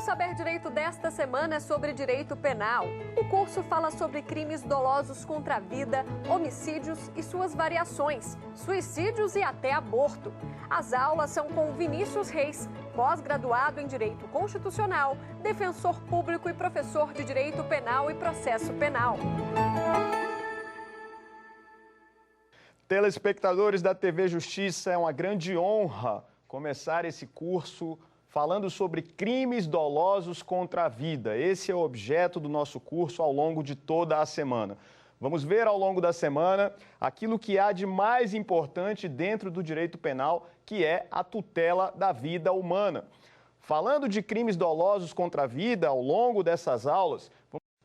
Saber Direito desta semana é sobre direito penal. O curso fala sobre crimes dolosos contra a vida, homicídios e suas variações, suicídios e até aborto. As aulas são com Vinícius Reis, pós-graduado em Direito Constitucional, defensor público e professor de Direito Penal e Processo Penal. Telespectadores da TV Justiça, é uma grande honra começar esse curso falando sobre crimes dolosos contra a vida. Esse é o objeto do nosso curso ao longo de toda a semana. Vamos ver ao longo da semana aquilo que há de mais importante dentro do direito penal, que é a tutela da vida humana. Falando de crimes dolosos contra a vida, ao longo dessas aulas,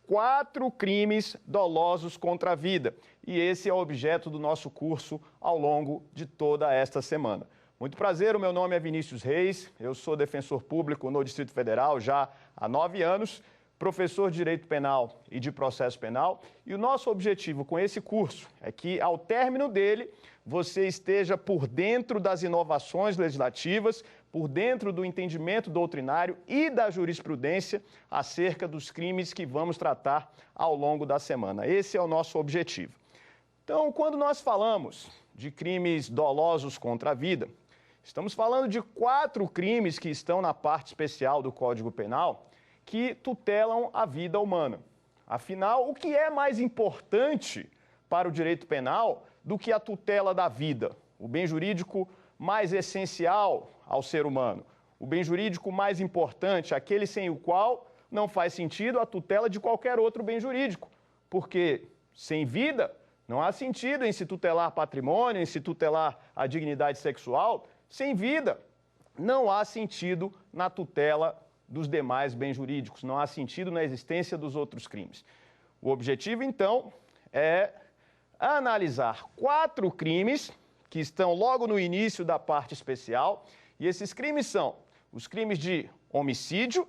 4 crimes dolosos contra a vida. E esse é o objeto do nosso curso ao longo de toda esta semana. Muito prazer, o meu nome é Vinícius Reis, eu sou defensor público no Distrito Federal já há 9 anos, professor de Direito Penal e de Processo Penal, e o nosso objetivo com esse curso é que, ao término dele, você esteja por dentro das inovações legislativas, por dentro do entendimento doutrinário e da jurisprudência acerca dos crimes que vamos tratar ao longo da semana. Esse é o nosso objetivo. Então, quando nós falamos de crimes dolosos contra a vida, estamos falando de 4 crimes que estão na parte especial do Código Penal que tutelam a vida humana. Afinal, o que é mais importante para o direito penal do que a tutela da vida? O bem jurídico mais essencial ao ser humano. O bem jurídico mais importante, aquele sem o qual não faz sentido a tutela de qualquer outro bem jurídico. Porque sem vida não há sentido em se tutelar patrimônio, em se tutelar a dignidade sexual. Sem vida, não há sentido na tutela dos demais bens jurídicos, não há sentido na existência dos outros crimes. O objetivo, então, é analisar 4 crimes que estão logo no início da parte especial, e esses crimes são os crimes de homicídio,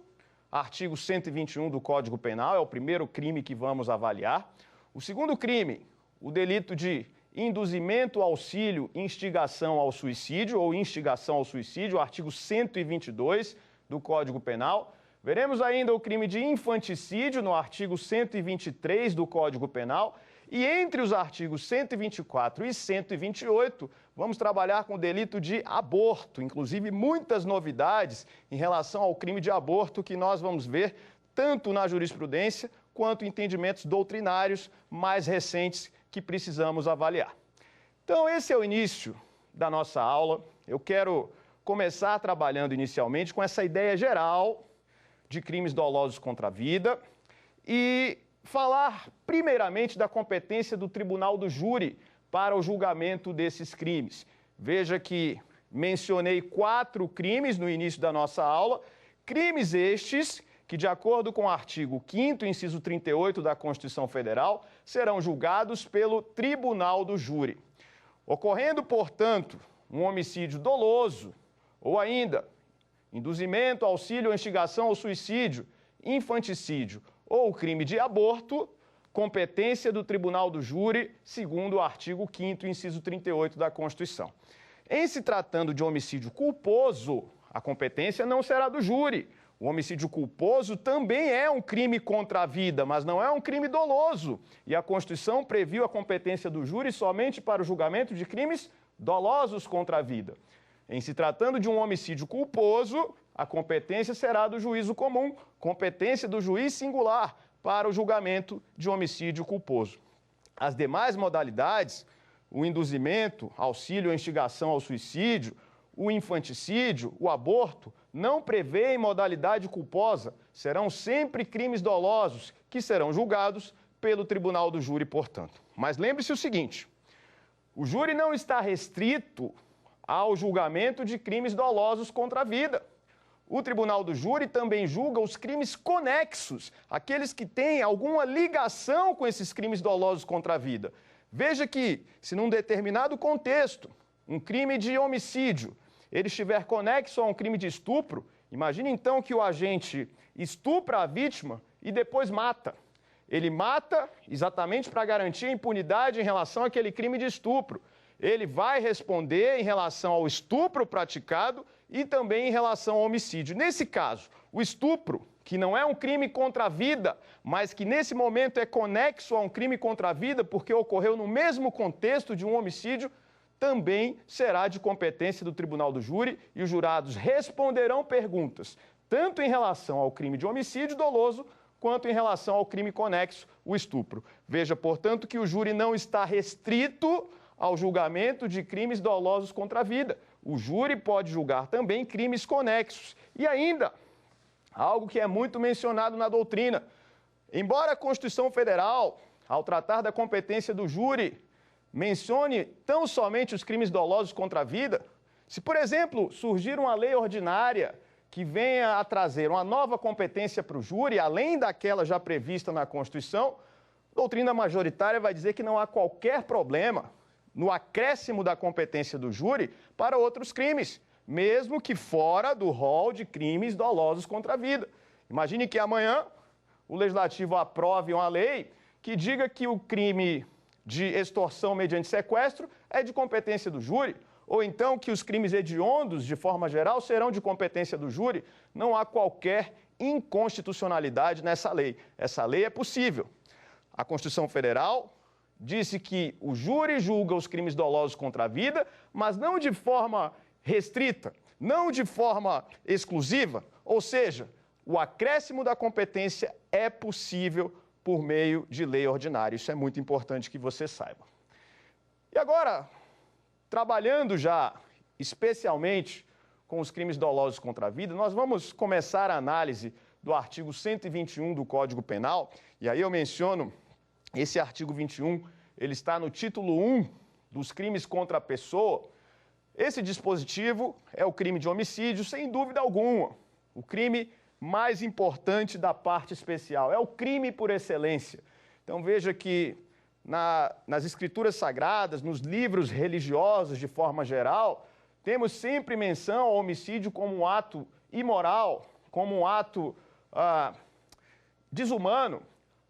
artigo 121 do Código Penal, é o primeiro crime que vamos avaliar. O segundo crime, o delito de induzimento, auxílio, instigação ao suicídio ou instigação ao suicídio, artigo 122 do Código Penal. Veremos ainda o crime de infanticídio no artigo 123 do Código Penal. E entre os artigos 124 e 128, vamos trabalhar com o delito de aborto, inclusive muitas novidades em relação ao crime de aborto que nós vamos ver tanto na jurisprudência quanto entendimentos doutrinários mais recentes que precisamos avaliar. Então, esse é o início da nossa aula. Eu quero começar trabalhando inicialmente com essa ideia geral de crimes dolosos contra a vida e falar primeiramente da competência do Tribunal do Júri para o julgamento desses crimes. Veja que mencionei 4 crimes no início da nossa aula, crimes estes que, de acordo com o artigo 5º, inciso 38 da Constituição Federal, serão julgados pelo Tribunal do Júri. Ocorrendo, portanto, um homicídio doloso, ou ainda induzimento, auxílio ou instigação ao suicídio, infanticídio ou crime de aborto, competência do Tribunal do Júri, segundo o artigo 5º, inciso 38 da Constituição. Em se tratando de homicídio culposo, a competência não será do júri. O homicídio culposo também é um crime contra a vida, mas não é um crime doloso. E a Constituição previu a competência do júri somente para o julgamento de crimes dolosos contra a vida. Em se tratando de um homicídio culposo, a competência será do juízo comum, competência do juiz singular para o julgamento de homicídio culposo. As demais modalidades, o induzimento, auxílio ou instigação ao suicídio, o infanticídio, o aborto, não prevêem modalidade culposa, serão sempre crimes dolosos que serão julgados pelo Tribunal do Júri, portanto. Mas lembre-se o seguinte, o júri não está restrito ao julgamento de crimes dolosos contra a vida. O Tribunal do Júri também julga os crimes conexos, aqueles que têm alguma ligação com esses crimes dolosos contra a vida. Veja que, se num determinado contexto, um crime de homicídio, ele estiver conexo a um crime de estupro, imagine então que o agente estupra a vítima e depois mata. Ele mata exatamente para garantir a impunidade em relação àquele crime de estupro. ele vai responder em relação ao estupro praticado e também em relação ao homicídio. Nesse caso, o estupro, que não é um crime contra a vida, mas que nesse momento é conexo a um crime contra a vida porque ocorreu no mesmo contexto de um homicídio, também será de competência do tribunal do júri e os jurados responderão perguntas, tanto em relação ao crime de homicídio doloso, quanto em relação ao crime conexo, o estupro. Veja, portanto, que o júri não está restrito ao julgamento de crimes dolosos contra a vida. O júri pode julgar também crimes conexos. E ainda, algo que é muito mencionado na doutrina, embora a Constituição Federal, ao tratar da competência do júri, mencione tão somente os crimes dolosos contra a vida, se, por exemplo, surgir uma lei ordinária que venha a trazer uma nova competência para o júri, além daquela já prevista na Constituição, a doutrina majoritária vai dizer que não há qualquer problema no acréscimo da competência do júri para outros crimes, mesmo que fora do rol de crimes dolosos contra a vida. Imagine que amanhã o Legislativo aprove uma lei que diga que o crime de extorsão mediante sequestro é de competência do júri, ou então que os crimes hediondos, de forma geral, serão de competência do júri. Não há qualquer inconstitucionalidade nessa lei. Essa lei é possível. A Constituição Federal disse que o júri julga os crimes dolosos contra a vida, mas não de forma restrita, não de forma exclusiva, ou seja, o acréscimo da competência é possível por meio de lei ordinária. Isso é muito importante que você saiba. E agora, trabalhando já especialmente com os crimes dolosos contra a vida, nós vamos começar a análise do artigo 121 do Código Penal, e aí eu menciono esse artigo 21, ele está no título 1 dos crimes contra a pessoa. Esse dispositivo é o crime de homicídio, sem dúvida alguma, o crime mais importante da parte especial, é o crime por excelência. Então veja que nas escrituras sagradas, nos livros religiosos de forma geral, temos sempre menção ao homicídio como um ato imoral, como um ato desumano,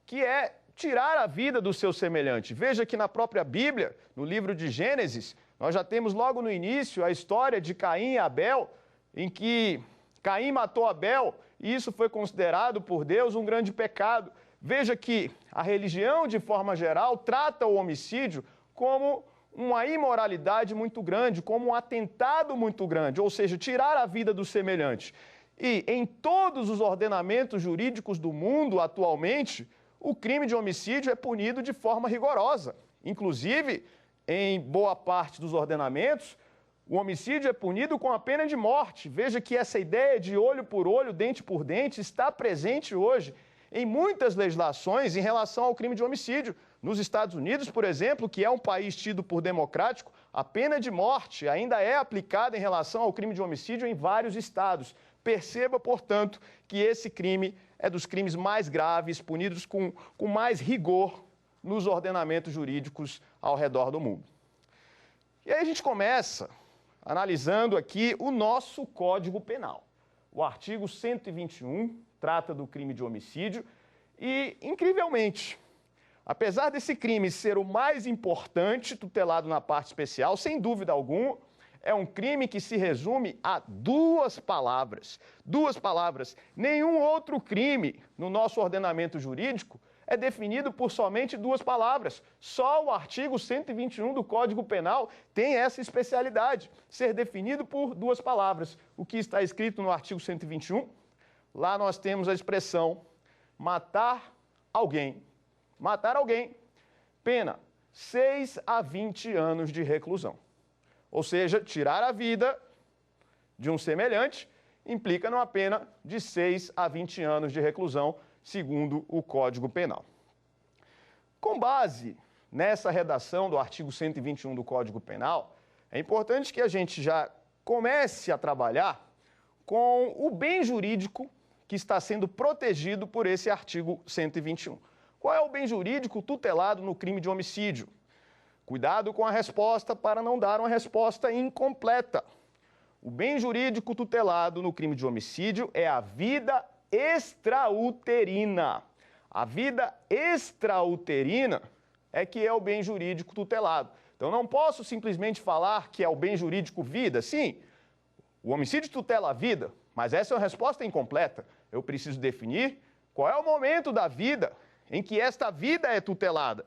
que é tirar a vida do seu semelhante. Veja que na própria Bíblia, no livro de Gênesis, nós já temos logo no início a história de Caim e Abel, em que Caim matou Abel e isso foi considerado por Deus um grande pecado. Veja que a religião, de forma geral, trata o homicídio como uma imoralidade muito grande, como um atentado muito grande, ou seja, tirar a vida do semelhante. E em todos os ordenamentos jurídicos do mundo atualmente, o crime de homicídio é punido de forma rigorosa. Inclusive, em boa parte dos ordenamentos, o homicídio é punido com a pena de morte. Veja que essa ideia de olho por olho, dente por dente, está presente hoje em muitas legislações em relação ao crime de homicídio. Nos Estados Unidos, por exemplo, que é um país tido por democrático, a pena de morte ainda é aplicada em relação ao crime de homicídio em vários estados. Perceba, portanto, que esse crime é dos crimes mais graves, punidos com mais rigor nos ordenamentos jurídicos ao redor do mundo. E aí a gente começa analisando aqui o nosso Código Penal. O artigo 121 trata do crime de homicídio e, incrivelmente, apesar desse crime ser o mais importante, tutelado na parte especial, sem dúvida alguma, é um crime que se resume a duas palavras. Duas palavras. Nenhum outro crime no nosso ordenamento jurídico é definido por somente duas palavras. Só o artigo 121 do Código Penal tem essa especialidade, ser definido por duas palavras. O que está escrito no artigo 121? Lá nós temos a expressão matar alguém. Matar alguém, pena 6 a 20 anos de reclusão. Ou seja, tirar a vida de um semelhante implica numa pena de 6 a 20 anos de reclusão, segundo o Código Penal. Com base nessa redação do artigo 121 do Código Penal, é importante que a gente já comece a trabalhar com o bem jurídico que está sendo protegido por esse artigo 121. Qual é o bem jurídico tutelado no crime de homicídio? Cuidado com a resposta para não dar uma resposta incompleta. O bem jurídico tutelado no crime de homicídio é a vida extrauterina. A vida extrauterina é que é o bem jurídico tutelado. Então não posso simplesmente falar que é o bem jurídico vida. Sim, o homicídio tutela a vida, mas essa é uma resposta incompleta. Eu preciso definir qual é o momento da vida em que esta vida é tutelada.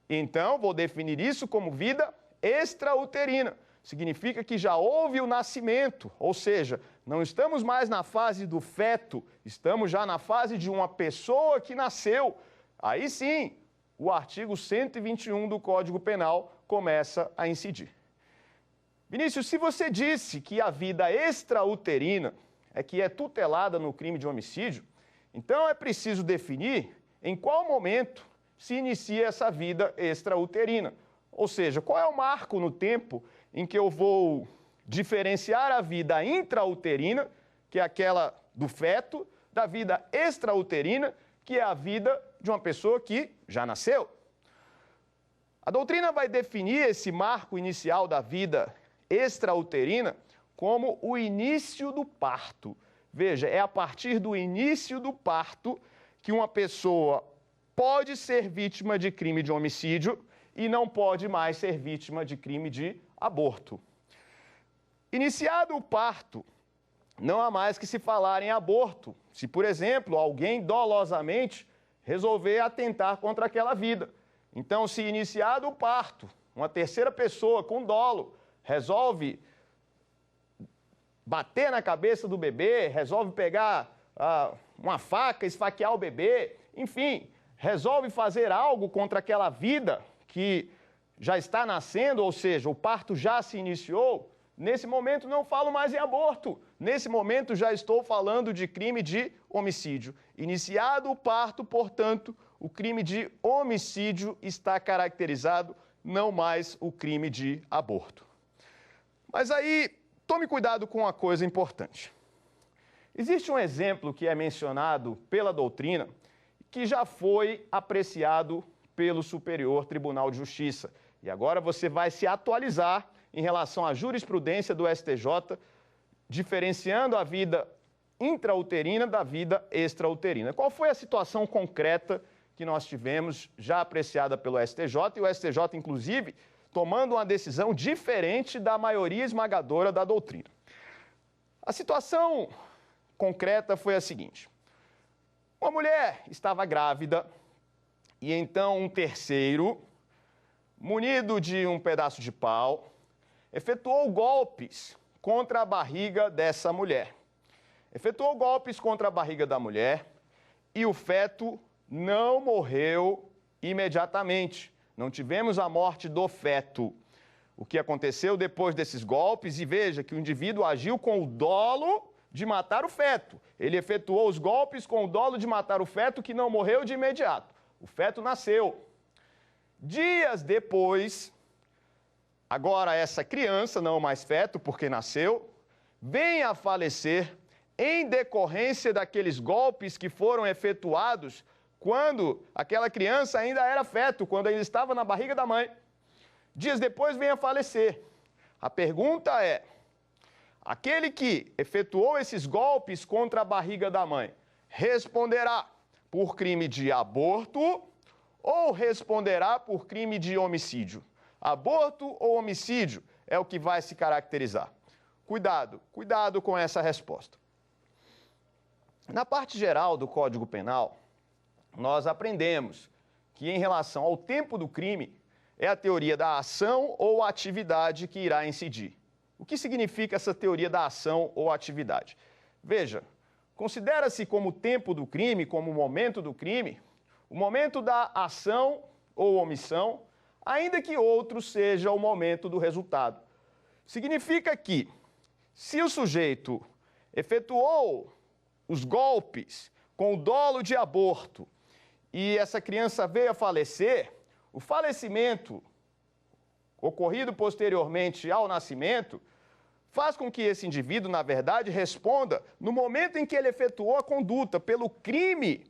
Então, vou definir isso como vida extrauterina. Significa que já houve o nascimento, ou seja, não estamos mais na fase do feto, estamos já na fase de uma pessoa que nasceu. Aí sim, o artigo 121 do Código Penal começa a incidir. Vinícius, se você disse que a vida extrauterina é que é tutelada no crime de homicídio, então é preciso definir em qual momento se inicia essa vida extrauterina. Ou seja, qual é o marco no tempo em que eu vou diferenciar a vida intrauterina, que é aquela do feto, da vida extrauterina, que é a vida de uma pessoa que já nasceu. A doutrina vai definir esse marco inicial da vida extrauterina como o início do parto. Veja, é a partir do início do parto que uma pessoa pode ser vítima de crime de homicídio e não pode mais ser vítima de crime de aborto. Iniciado o parto, não há mais que se falar em aborto. Se, por exemplo, alguém dolosamente resolver atentar contra aquela vida. Então, se iniciado o parto, uma terceira pessoa com dolo resolve bater na cabeça do bebê, resolve pegar uma faca, esfaquear o bebê, enfim, resolve fazer algo contra aquela vida que já está nascendo, ou seja, o parto já se iniciou, nesse momento não falo mais em aborto. Nesse momento já estou falando de crime de homicídio. Iniciado o parto, portanto, o crime de homicídio está caracterizado, não mais o crime de aborto. Mas aí, tome cuidado com uma coisa importante. Existe um exemplo que é mencionado pela doutrina que já foi apreciado pelo Superior Tribunal de Justiça. E agora você vai se atualizar em relação à jurisprudência do STJ, diferenciando a vida intrauterina da vida extrauterina. Qual foi a situação concreta que nós tivemos já apreciada pelo STJ e o STJ, inclusive, tomando uma decisão diferente da maioria esmagadora da doutrina? A situação concreta foi a seguinte: uma mulher estava grávida e então um terceiro, munido de um pedaço de pau, efetuou golpes contra a barriga dessa mulher. Efetuou golpes contra a barriga da mulher e o feto não morreu imediatamente. Não tivemos a morte do feto. O que aconteceu depois desses golpes, e veja que o indivíduo agiu com o dolo de matar o feto. Ele efetuou os golpes com o dolo de matar o feto, que não morreu de imediato. O feto nasceu. Dias depois, agora essa criança, não mais feto, porque nasceu, vem a falecer em decorrência daqueles golpes que foram efetuados quando aquela criança ainda era feto, quando ainda estava na barriga da mãe. Dias depois vem a falecer. A pergunta é: aquele que efetuou esses golpes contra a barriga da mãe responderá por crime de aborto ou responderá por crime de homicídio? Aborto ou homicídio é o que vai se caracterizar. Cuidado, cuidado com essa resposta. Na parte geral do Código Penal, nós aprendemos que, em relação ao tempo do crime, é a teoria da ação ou atividade que irá incidir. O que significa essa teoria da ação ou atividade? Veja, considera-se como tempo do crime, como momento do crime, o momento da ação ou omissão, ainda que outro seja o momento do resultado. Significa que, se o sujeito efetuou os golpes com o dolo de aborto e essa criança veio a falecer, o falecimento ocorrido posteriormente ao nascimento faz com que esse indivíduo, na verdade, responda no momento em que ele efetuou a conduta, pelo crime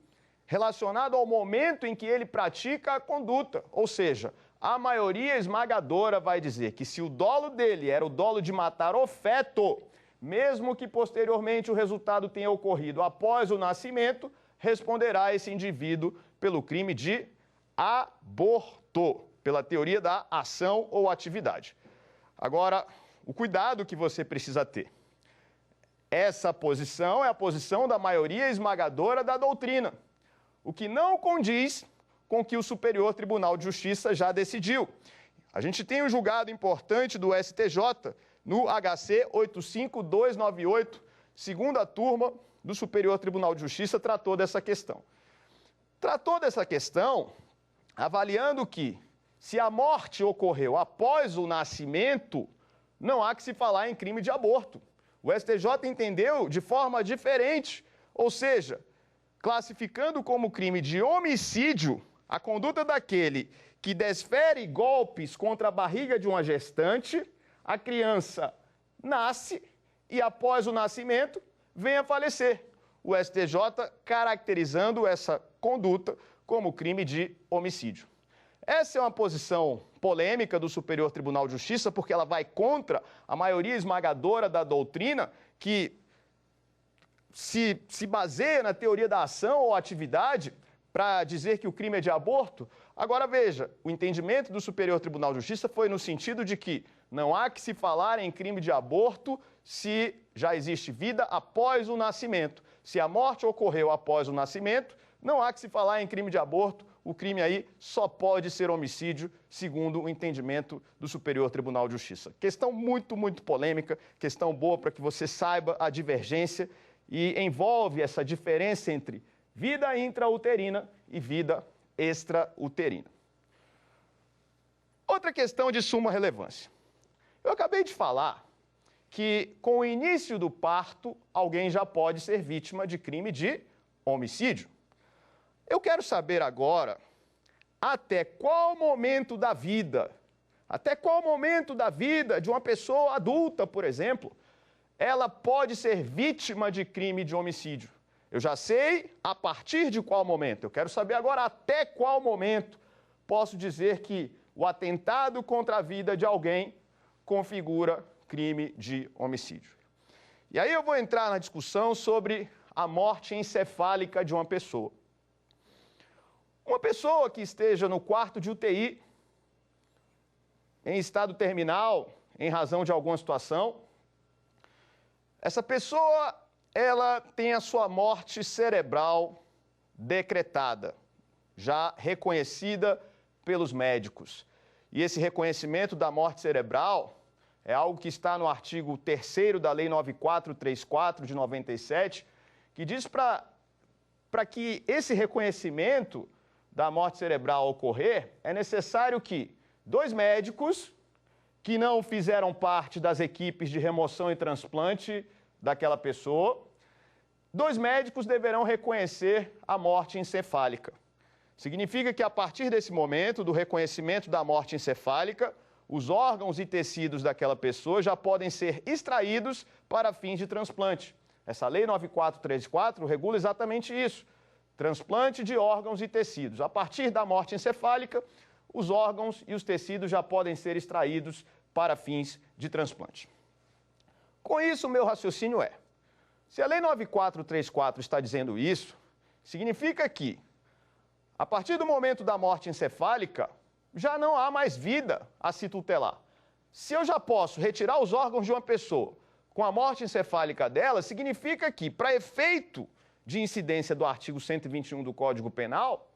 relacionado ao momento em que ele pratica a conduta. Ou seja, a maioria esmagadora vai dizer que se o dolo dele era o dolo de matar o feto, mesmo que posteriormente o resultado tenha ocorrido após o nascimento, responderá esse indivíduo pelo crime de aborto. pela teoria da ação ou atividade. Agora, o cuidado que você precisa ter. Essa posição é a posição da maioria esmagadora da doutrina, o que não condiz com o que o Superior Tribunal de Justiça já decidiu. A gente tem um julgado importante do STJ no HC 85298, segunda turma do Superior Tribunal de Justiça tratou dessa questão. Tratou dessa questão avaliando que, se a morte ocorreu após o nascimento, não há que se falar em crime de aborto. O STJ entendeu de forma diferente, ou seja, classificando como crime de homicídio a conduta daquele que desfere golpes contra a barriga de uma gestante, a criança nasce e, após o nascimento, vem a falecer. O STJ caracterizando essa conduta como crime de homicídio. Essa é uma posição polêmica do Superior Tribunal de Justiça, porque ela vai contra a maioria esmagadora da doutrina, que se baseia na teoria da ação ou atividade para dizer que o crime é de aborto. Agora veja, o entendimento do Superior Tribunal de Justiça foi no sentido de que não há que se falar em crime de aborto se já existe vida após o nascimento. Se a morte ocorreu após o nascimento, não há que se falar em crime de aborto. O crime aí só pode ser homicídio, segundo o entendimento do Superior Tribunal de Justiça. Questão muito, muito polêmica, questão boa para que você saiba a divergência e envolve essa diferença entre vida intrauterina e vida extrauterina. Outra questão de suma relevância. Eu acabei de falar que, com o início do parto, alguém já pode ser vítima de crime de homicídio. Eu quero saber agora até qual momento da vida de uma pessoa adulta, por exemplo, ela pode ser vítima de crime de homicídio. Eu já sei a partir de qual momento. Eu quero saber agora até qual momento posso dizer que o atentado contra a vida de alguém configura crime de homicídio. E aí eu vou entrar na discussão sobre a morte encefálica de uma pessoa. Uma pessoa que esteja no quarto de UTI, em estado terminal, em razão de alguma situação, essa pessoa, ela tem a sua morte cerebral decretada, já reconhecida pelos médicos. E esse reconhecimento da morte cerebral é algo que está no artigo 3º da Lei 9434 de 97, que diz para que esse reconhecimento da morte cerebral ocorrer, é necessário que 2 médicos que não fizeram parte das equipes de remoção e transplante daquela pessoa, 2 médicos deverão reconhecer a morte encefálica. Significa que, a partir desse momento, do reconhecimento da morte encefálica, os órgãos e tecidos daquela pessoa já podem ser extraídos para fins de transplante. Essa Lei 9434 regula exatamente isso. Transplante de órgãos e tecidos. A partir da morte encefálica, os órgãos e os tecidos já podem ser extraídos para fins de transplante. Com isso, o meu raciocínio é, se a Lei 9434 está dizendo isso, significa que, a partir do momento da morte encefálica, já não há mais vida a se tutelar. Se eu já posso retirar os órgãos de uma pessoa com a morte encefálica dela, significa que, para efeito de incidência do artigo 121 do Código Penal,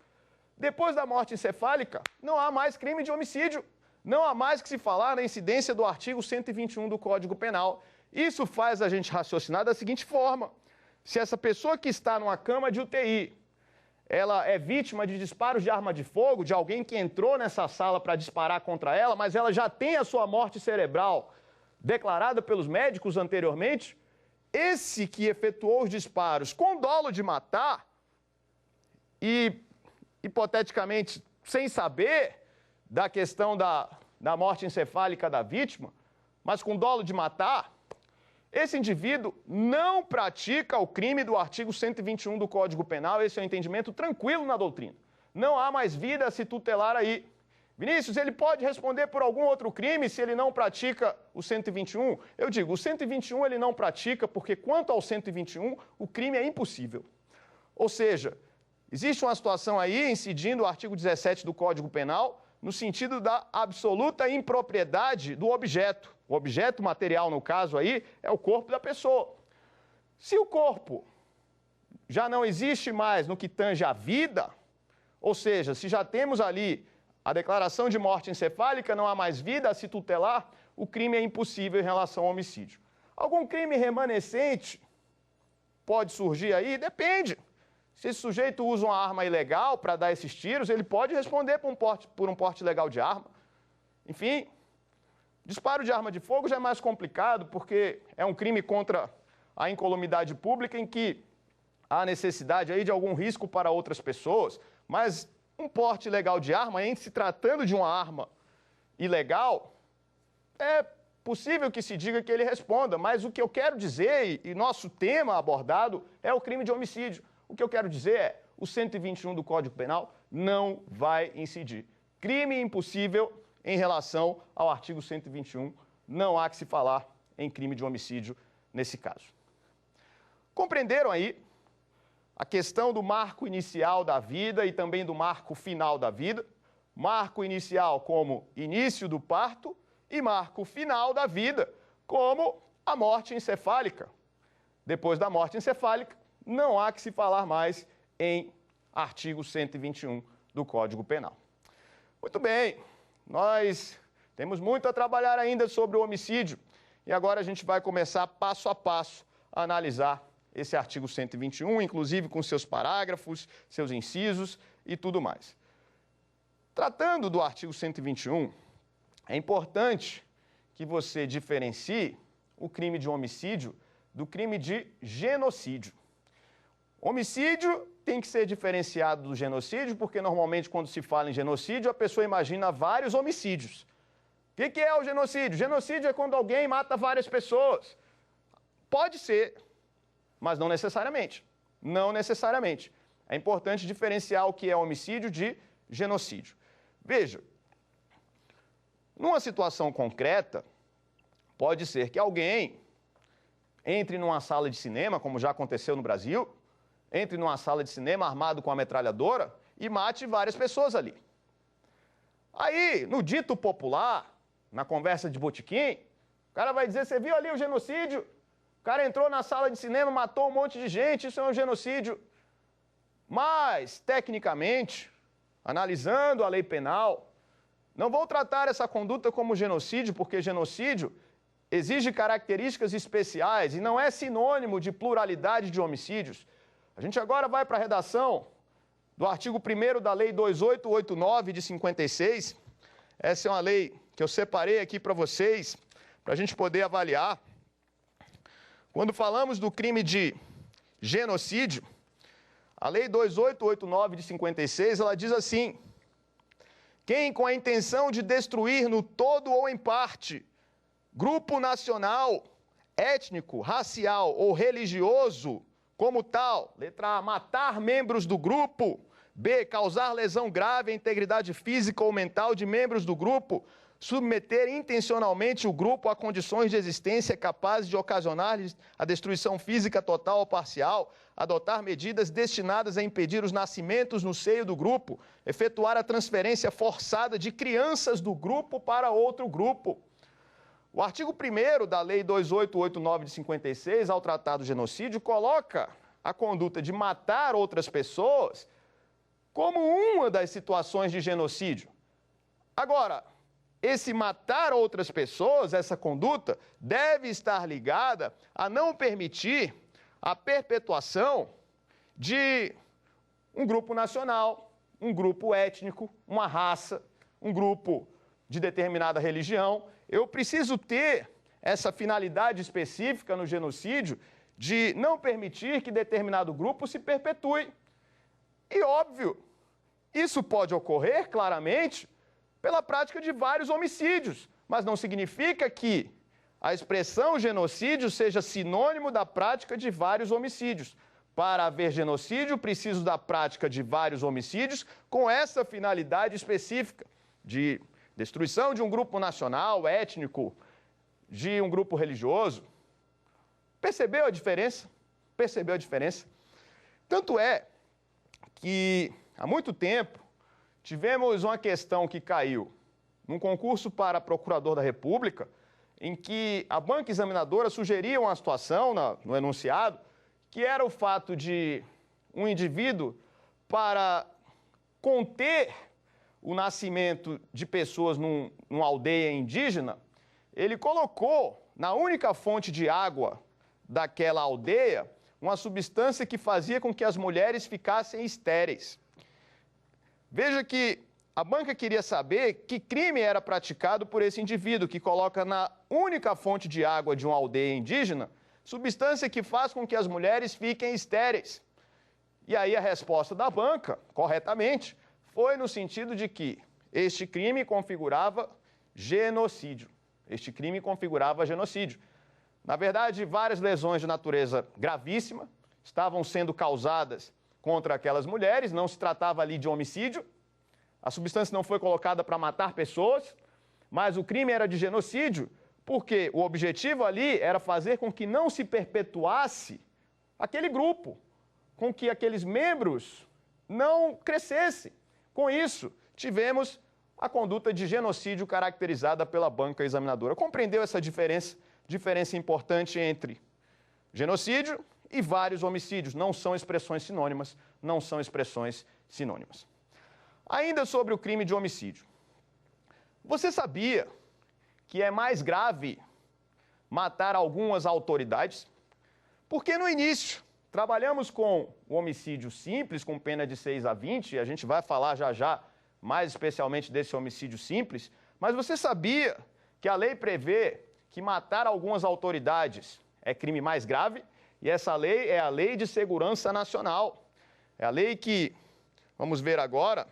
depois da morte encefálica, não há mais crime de homicídio. Não há mais que se falar na incidência do artigo 121 do Código Penal. Isso faz a gente raciocinar da seguinte forma: se essa pessoa que está numa cama de UTI, ela é vítima de disparos de arma de fogo, de alguém que entrou nessa sala para disparar contra ela, mas ela já tem a sua morte cerebral declarada pelos médicos anteriormente, esse que efetuou os disparos com dolo de matar e, hipoteticamente, sem saber da questão da morte encefálica da vítima, mas com dolo de matar, esse indivíduo não pratica o crime do artigo 121 do Código Penal. Esse é um entendimento tranquilo na doutrina. Não há mais vida a se tutelar aí. Vinícius, ele pode responder por algum outro crime se ele não pratica o 121? Eu digo, o 121 ele não pratica porque, quanto ao 121, o crime é impossível. Ou seja, existe uma situação aí, incidindo o artigo 17 do Código Penal, no sentido da absoluta impropriedade do objeto. O objeto material, no caso aí, é o corpo da pessoa. Se o corpo já não existe mais no que tange à vida, ou seja, se já temos ali a declaração de morte encefálica, não há mais vida a se tutelar, o crime é impossível em relação ao homicídio. Algum crime remanescente pode surgir aí? Depende. Se esse sujeito usa uma arma ilegal para dar esses tiros, ele pode responder por um porte ilegal de arma. Enfim, disparo de arma de fogo já é mais complicado, porque é um crime contra a incolumidade pública em que há necessidade aí de algum risco para outras pessoas, mas um porte ilegal de arma, em se tratando de uma arma ilegal, é possível que se diga que ele responda, mas o que eu quero dizer, e nosso tema abordado, é o crime de homicídio. O que eu quero dizer é, o 121 do Código Penal não vai incidir. Crime impossível em relação ao artigo 121, não há que se falar em crime de homicídio nesse caso. Compreenderam aí a questão do marco inicial da vida e também do marco final da vida? Marco inicial como início do parto e marco final da vida como a morte encefálica. Depois da morte encefálica, não há que se falar mais em artigo 121 do Código Penal. Muito bem, nós temos muito a trabalhar ainda sobre o homicídio e agora a gente vai começar passo a passo a analisar esse artigo 121, inclusive com seus parágrafos, seus incisos e tudo mais. Tratando do artigo 121, é importante que você diferencie o crime de homicídio do crime de genocídio. Homicídio tem que ser diferenciado do genocídio, porque normalmente quando se fala em genocídio, a pessoa imagina vários homicídios. O que é o genocídio? Genocídio é quando alguém mata várias pessoas. Pode ser, mas não necessariamente. Não necessariamente. É importante diferenciar o que é homicídio de genocídio. Veja, numa situação concreta, pode ser que alguém entre numa sala de cinema, como já aconteceu no Brasil, entre numa sala de cinema armado com a metralhadora e mate várias pessoas ali. Aí, no dito popular, na conversa de botequim, o cara vai dizer, você viu ali o genocídio? O cara entrou na sala de cinema, matou um monte de gente, isso é um genocídio. Mas, tecnicamente, analisando a lei penal, não vou tratar essa conduta como genocídio, porque genocídio exige características especiais e não é sinônimo de pluralidade de homicídios. A gente agora vai para a redação do artigo 1º da Lei 2889 de 56. Essa é uma lei que eu separei aqui para vocês, para a gente poder avaliar. Quando falamos do crime de genocídio, a Lei 2889 de 56, ela diz assim: quem com a intenção de destruir no todo ou em parte grupo nacional, étnico, racial ou religioso, como tal, letra A, matar membros do grupo, B, causar lesão grave à integridade física ou mental de membros do grupo, submeter intencionalmente o grupo a condições de existência capazes de ocasionar-lhes a destruição física total ou parcial, adotar medidas destinadas a impedir os nascimentos no seio do grupo, efetuar a transferência forçada de crianças do grupo para outro grupo. O artigo 1º da Lei 2889 de 56, ao tratar do genocídio, coloca a conduta de matar outras pessoas como uma das situações de genocídio. Agora, esse matar outras pessoas, essa conduta, deve estar ligada a não permitir a perpetuação de um grupo nacional, um grupo étnico, uma raça, um grupo de determinada religião. Eu preciso ter essa finalidade específica no genocídio de não permitir que determinado grupo se perpetue. E, óbvio, isso pode ocorrer claramente pela prática de vários homicídios, mas não significa que a expressão genocídio seja sinônimo da prática de vários homicídios. Para haver genocídio, preciso da prática de vários homicídios com essa finalidade específica de destruição de um grupo nacional, étnico, de um grupo religioso. Percebeu a diferença? Percebeu a diferença? Tanto é que, há muito tempo, tivemos uma questão que caiu num concurso para procurador da República, em que a banca examinadora sugeria uma situação no enunciado, que era o fato de um indivíduo, para conter o nascimento de pessoas numa aldeia indígena, ele colocou na única fonte de água daquela aldeia uma substância que fazia com que as mulheres ficassem estéreis. Veja que a banca queria saber que crime era praticado por esse indivíduo que coloca na única fonte de água de uma aldeia indígena substância que faz com que as mulheres fiquem estéreis. E aí a resposta da banca, corretamente, foi no sentido de que este crime configurava genocídio. Este crime configurava genocídio. Na verdade, várias lesões de natureza gravíssima estavam sendo causadas contra aquelas mulheres, não se tratava ali de homicídio, a substância não foi colocada para matar pessoas, mas o crime era de genocídio, porque o objetivo ali era fazer com que não se perpetuasse aquele grupo, com que aqueles membros não crescessem. Com isso, tivemos a conduta de genocídio caracterizada pela banca examinadora. Compreendeu essa diferença importante entre genocídio e vários homicídios? Não são expressões sinônimas, não são expressões sinônimas. Ainda sobre o crime de homicídio. Você sabia que é mais grave matar algumas autoridades? Porque no início trabalhamos com o homicídio simples, com pena de 6 a 20, e a gente vai falar já já mais especialmente desse homicídio simples, mas você sabia que a lei prevê que matar algumas autoridades é crime mais grave? E essa lei é a Lei de Segurança Nacional. É a lei que, vamos ver agora,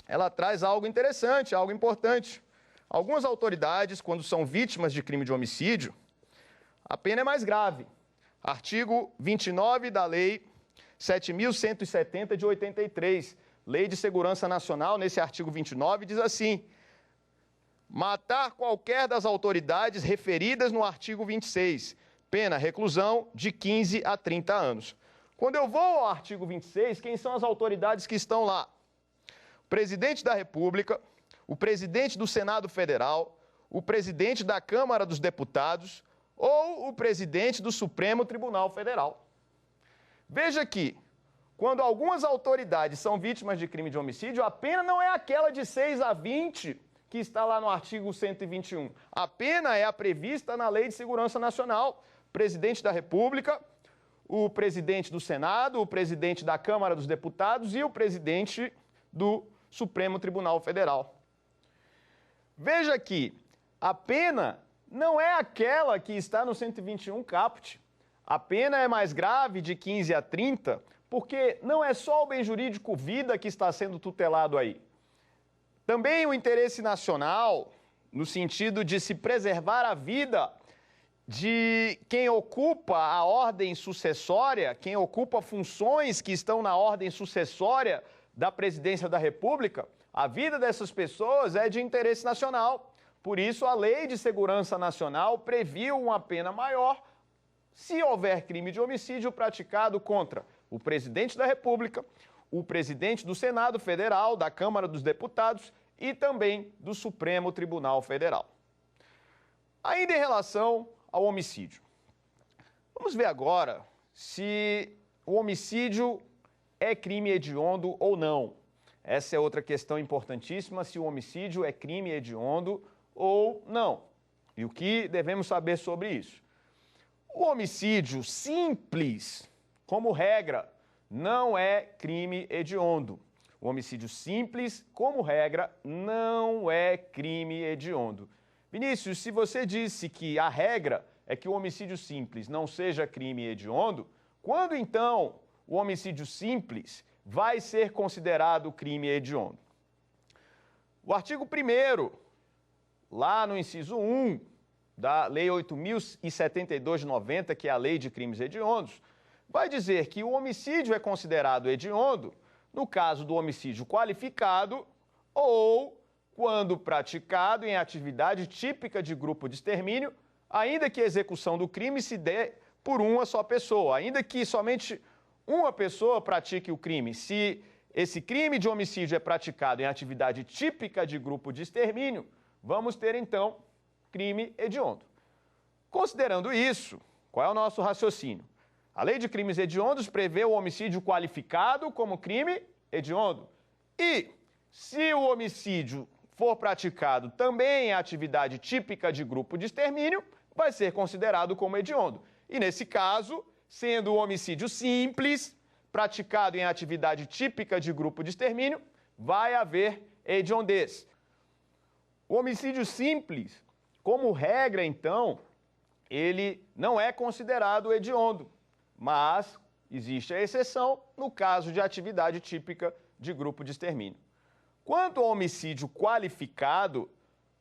ela traz algo interessante, algo importante. Algumas autoridades, quando são vítimas de crime de homicídio, a pena é mais grave. Artigo 29 da Lei 7.170 de 83, Lei de Segurança Nacional, nesse artigo 29, diz assim: matar qualquer das autoridades referidas no artigo 26, pena reclusão de 15 a 30 anos. Quando eu vou ao artigo 26, quem são as autoridades que estão lá? O presidente da República, o presidente do Senado Federal, o presidente da Câmara dos Deputados ou o presidente do Supremo Tribunal Federal. Veja que, quando algumas autoridades são vítimas de crime de homicídio, a pena não é aquela de 6 a 20 que está lá no artigo 121. A pena é a prevista na Lei de Segurança Nacional. O presidente da República, o presidente do Senado, o presidente da Câmara dos Deputados e o presidente do Supremo Tribunal Federal. Veja que a pena não é aquela que está no 121 caput. A pena é mais grave, de 15 a 30, porque não é só o bem jurídico vida que está sendo tutelado aí. Também o interesse nacional, no sentido de se preservar a vida de quem ocupa a ordem sucessória, quem ocupa funções que estão na ordem sucessória da presidência da República, a vida dessas pessoas é de interesse nacional. Por isso, a Lei de Segurança Nacional previu uma pena maior se houver crime de homicídio praticado contra o presidente da República, o presidente do Senado Federal, da Câmara dos Deputados e também do Supremo Tribunal Federal. Ainda em relação ao homicídio. Vamos ver agora se o homicídio é crime hediondo ou não. Essa é outra questão importantíssima, se o homicídio é crime hediondo ou não. E o que devemos saber sobre isso? O homicídio simples, como regra, não é crime hediondo. O homicídio simples, como regra, não é crime hediondo. Vinícius, se você disse que a regra é que o homicídio simples não seja crime hediondo, quando então o homicídio simples vai ser considerado crime hediondo? O artigo 1º, lá no inciso 1 da Lei 8.072 de 90, que é a Lei de Crimes Hediondos, vai dizer que o homicídio é considerado hediondo no caso do homicídio qualificado ou quando praticado em atividade típica de grupo de extermínio, ainda que a execução do crime se dê por uma só pessoa, ainda que somente uma pessoa pratique o crime. Se esse crime de homicídio é praticado em atividade típica de grupo de extermínio, vamos ter então crime hediondo. Considerando isso, qual é o nosso raciocínio? A lei de crimes hediondos prevê o homicídio qualificado como crime hediondo. E se o homicídio for praticado também em atividade típica de grupo de extermínio, vai ser considerado como hediondo. E nesse caso, sendo o homicídio simples, praticado em atividade típica de grupo de extermínio, vai haver hediondez. O homicídio simples, como regra, então, ele não é considerado hediondo, mas existe a exceção no caso de atividade típica de grupo de extermínio. Quanto ao homicídio qualificado,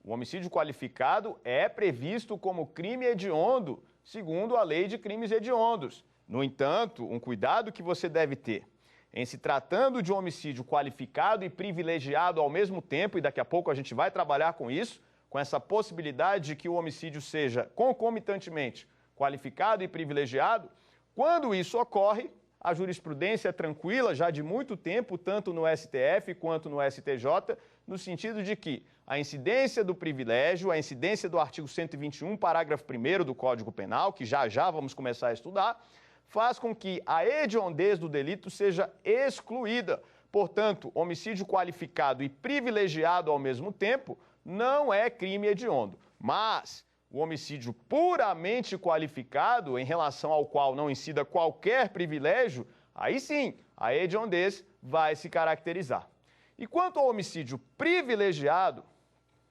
o homicídio qualificado é previsto como crime hediondo, segundo a lei de crimes hediondos. No entanto, um cuidado que você deve ter em se tratando de um homicídio qualificado e privilegiado ao mesmo tempo, e daqui a pouco a gente vai trabalhar com isso, com essa possibilidade de que o homicídio seja concomitantemente qualificado e privilegiado, quando isso ocorre, a jurisprudência é tranquila já de muito tempo, tanto no STF quanto no STJ, no sentido de que a incidência do privilégio, a incidência do artigo 121, parágrafo 1º do Código Penal, que já vamos começar a estudar, faz com que a hediondez do delito seja excluída. Portanto, homicídio qualificado e privilegiado ao mesmo tempo não é crime hediondo. Mas o homicídio puramente qualificado, em relação ao qual não incida qualquer privilégio, aí sim, a hediondez vai se caracterizar. E quanto ao homicídio privilegiado,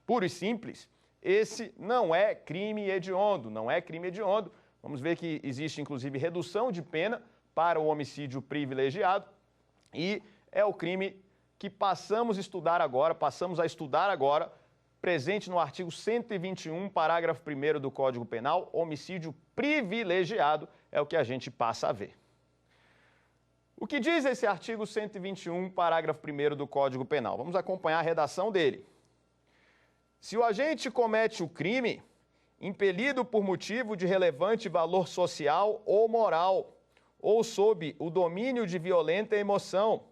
puro e simples, esse não é crime hediondo, não é crime hediondo. Vamos ver que existe, inclusive, redução de pena para o homicídio privilegiado e é o crime que passamos a estudar agora, presente no artigo 121, parágrafo 1º do Código Penal, homicídio privilegiado é o que a gente passa a ver. O que diz esse artigo 121, parágrafo 1º do Código Penal? Vamos acompanhar a redação dele. Se o agente comete o crime impelido por motivo de relevante valor social ou moral, ou sob o domínio de violenta emoção,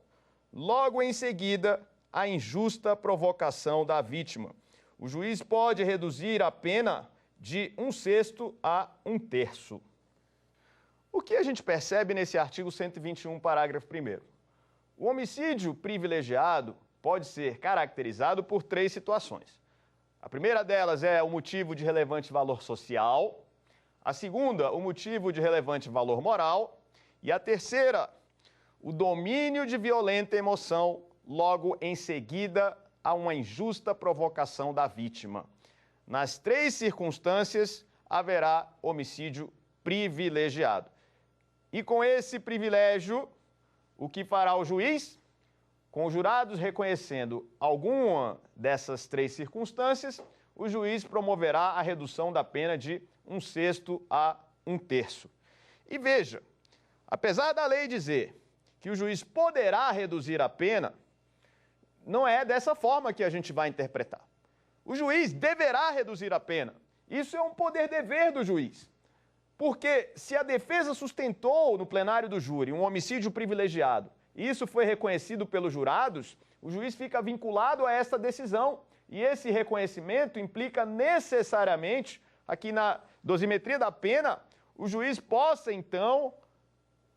logo em seguida, a injusta provocação da vítima. O juiz pode reduzir a pena de 1/6 a 1/3. O que a gente percebe nesse artigo 121, parágrafo 1º? O homicídio privilegiado pode ser caracterizado por 3 situações. A primeira delas é o motivo de relevante valor social, a segunda, o motivo de relevante valor moral, e a terceira, o domínio de violenta emoção, logo em seguida a uma injusta provocação da vítima. Nas 3 circunstâncias, haverá homicídio privilegiado. E com esse privilégio, o que fará o juiz? Com os jurados reconhecendo alguma dessas 3 circunstâncias, o juiz promoverá a redução da pena de 1/6 a 1/3. E veja, apesar da lei dizer que o juiz poderá reduzir a pena, não é dessa forma que a gente vai interpretar. O juiz deverá reduzir a pena. Isso é um poder-dever do juiz. Porque se a defesa sustentou no plenário do júri um homicídio privilegiado, e isso foi reconhecido pelos jurados, o juiz fica vinculado a essa decisão. E esse reconhecimento implica necessariamente, aqui na dosimetria da pena, o juiz possa, então,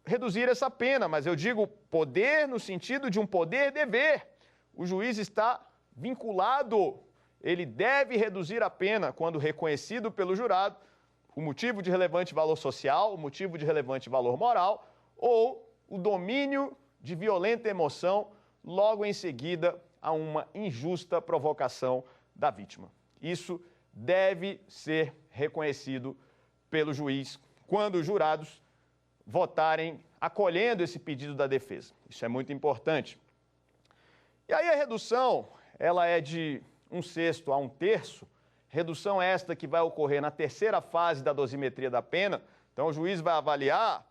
reduzir essa pena. Mas eu digo poder no sentido de um poder-dever. O juiz está vinculado, ele deve reduzir a pena quando reconhecido pelo jurado o motivo de relevante valor social, o motivo de relevante valor moral ou o domínio de violenta emoção logo em seguida a uma injusta provocação da vítima. Isso deve ser reconhecido pelo juiz quando os jurados votarem acolhendo esse pedido da defesa. Isso é muito importante. E aí a redução, ela é de 1/6 a 1/3, redução esta que vai ocorrer na terceira fase da dosimetria da pena. Então o juiz vai avaliar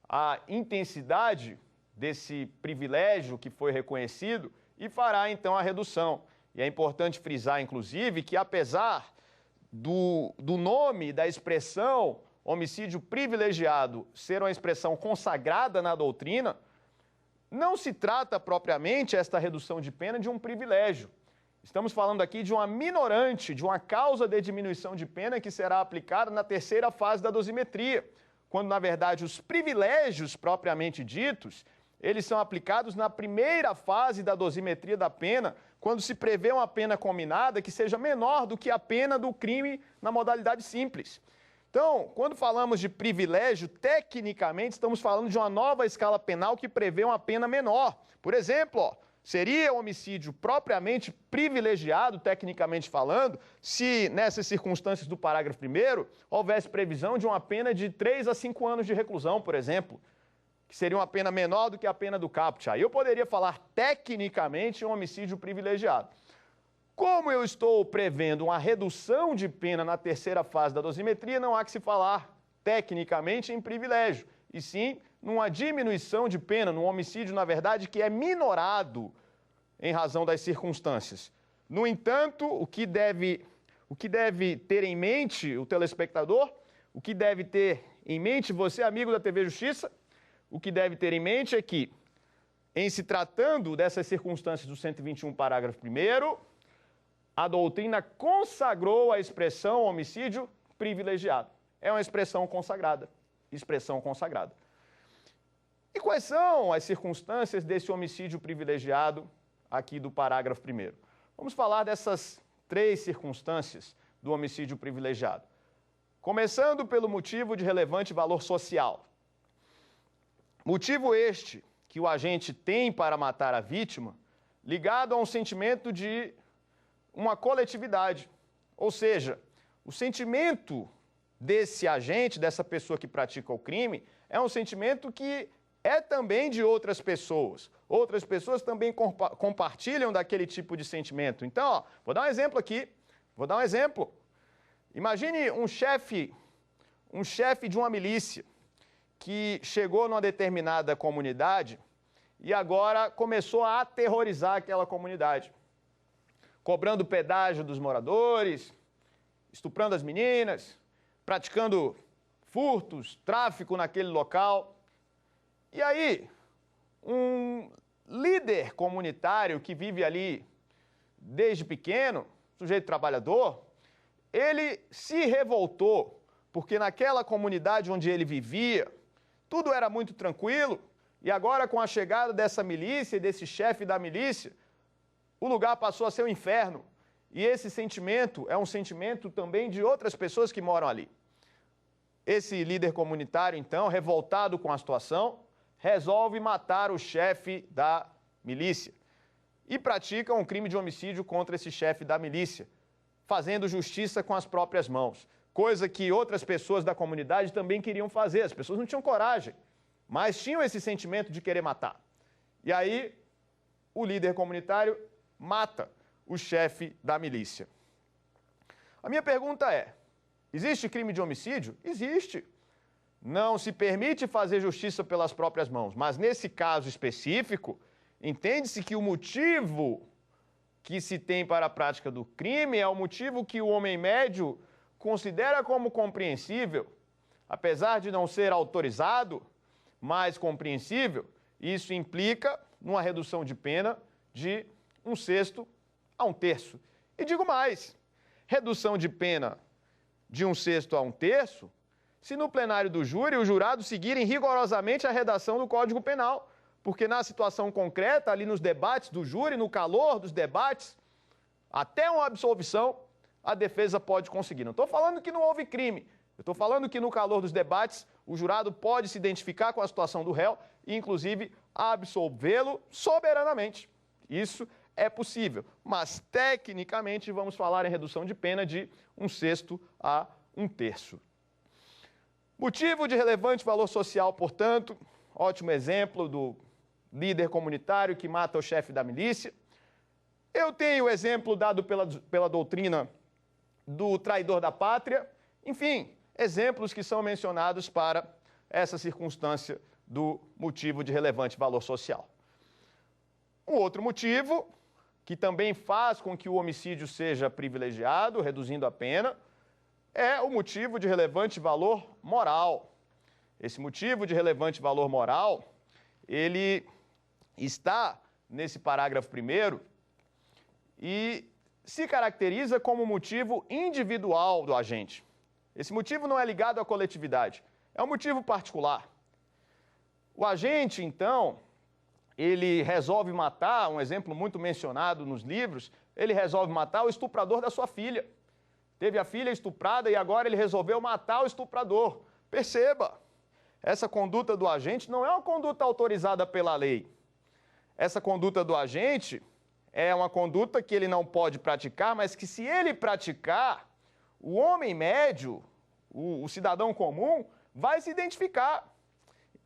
a intensidade desse privilégio que foi reconhecido e fará então a redução. E é importante frisar, inclusive, que apesar do nome, da expressão homicídio privilegiado ser uma expressão consagrada na doutrina, não se trata propriamente esta redução de pena de um privilégio. Estamos falando aqui de uma minorante, de uma causa de diminuição de pena que será aplicada na terceira fase da dosimetria, quando, na verdade, os privilégios propriamente ditos, eles são aplicados na primeira fase da dosimetria da pena, quando se prevê uma pena combinada que seja menor do que a pena do crime na modalidade simples. Então, quando falamos de privilégio, tecnicamente estamos falando de uma nova escala penal que prevê uma pena menor. Por exemplo, seria homicídio propriamente privilegiado, tecnicamente falando, se nessas circunstâncias do parágrafo 1º houvesse previsão de uma pena de 3 a 5 anos de reclusão, por exemplo, que seria uma pena menor do que a pena do caput. Aí eu poderia falar tecnicamente um homicídio privilegiado. Como eu estou prevendo uma redução de pena na terceira fase da dosimetria, não há que se falar tecnicamente em privilégio, e sim numa diminuição de pena, num homicídio, na verdade, que é minorado em razão das circunstâncias. No entanto, o que deve ter em mente o telespectador, o que deve ter em mente você, amigo da TV Justiça, o que deve ter em mente é que, em se tratando dessas circunstâncias do 121, parágrafo 1º, a doutrina consagrou a expressão homicídio privilegiado. É uma expressão consagrada. Expressão consagrada. E quais são as circunstâncias desse homicídio privilegiado aqui do parágrafo 1º? Vamos falar dessas 3 circunstâncias do homicídio privilegiado. Começando pelo motivo de relevante valor social. Motivo este que o agente tem para matar a vítima, ligado a um sentimento de uma coletividade. Ou seja, o sentimento desse agente, dessa pessoa que pratica o crime, é um sentimento que é também de outras pessoas. Outras pessoas também compartilham daquele tipo de sentimento. Então, vou dar um exemplo aqui. Imagine um chefe de uma milícia que chegou numa determinada comunidade e agora começou a aterrorizar aquela comunidade, cobrando pedágio dos moradores, estuprando as meninas, praticando furtos, tráfico naquele local. E aí, um líder comunitário que vive ali desde pequeno, sujeito trabalhador, ele se revoltou, porque naquela comunidade onde ele vivia, tudo era muito tranquilo, e agora com a chegada dessa milícia e desse chefe da milícia, o lugar passou a ser um inferno. E esse sentimento é um sentimento também de outras pessoas que moram ali. Esse líder comunitário, então, revoltado com a situação, resolve matar o chefe da milícia e pratica um crime de homicídio contra esse chefe da milícia, fazendo justiça com as próprias mãos, coisa que outras pessoas da comunidade também queriam fazer. As pessoas não tinham coragem, mas tinham esse sentimento de querer matar. E aí, o líder comunitário mata o chefe da milícia. A minha pergunta é: existe crime de homicídio? Existe. Não se permite fazer justiça pelas próprias mãos, mas nesse caso específico, entende-se que o motivo que se tem para a prática do crime é o motivo que o homem médio considera como compreensível, apesar de não ser autorizado, mas compreensível. Isso implica numa redução de pena de 1/6 a 1/3. E digo mais, redução de pena de 1/6 a 1/3, se no plenário do júri os jurados seguirem rigorosamente a redação do Código Penal, porque na situação concreta, ali nos debates do júri, no calor dos debates, até uma absolvição a defesa pode conseguir. Não estou falando que não houve crime, eu estou falando que no calor dos debates o jurado pode se identificar com a situação do réu e, inclusive, absolvê-lo soberanamente. Isso é possível, mas tecnicamente vamos falar em redução de pena de 1/6 a 1/3. Motivo de relevante valor social, portanto, ótimo exemplo do líder comunitário que mata o chefe da milícia. Eu tenho o exemplo dado pela doutrina do traidor da pátria. Enfim, exemplos que são mencionados para essa circunstância do motivo de relevante valor social. Um outro motivo, que também faz com que o homicídio seja privilegiado, reduzindo a pena, é o motivo de relevante valor moral. Esse motivo de relevante valor moral, ele está nesse parágrafo 1º e se caracteriza como motivo individual do agente. Esse motivo não é ligado à coletividade, é um motivo particular. O agente, então, ele resolve matar, um exemplo muito mencionado nos livros, ele resolve matar o estuprador da sua filha. Teve a filha estuprada e agora ele resolveu matar o estuprador. Perceba, essa conduta do agente não é uma conduta autorizada pela lei. Essa conduta do agente é uma conduta que ele não pode praticar, mas que se ele praticar, o homem médio, o cidadão comum, vai se identificar.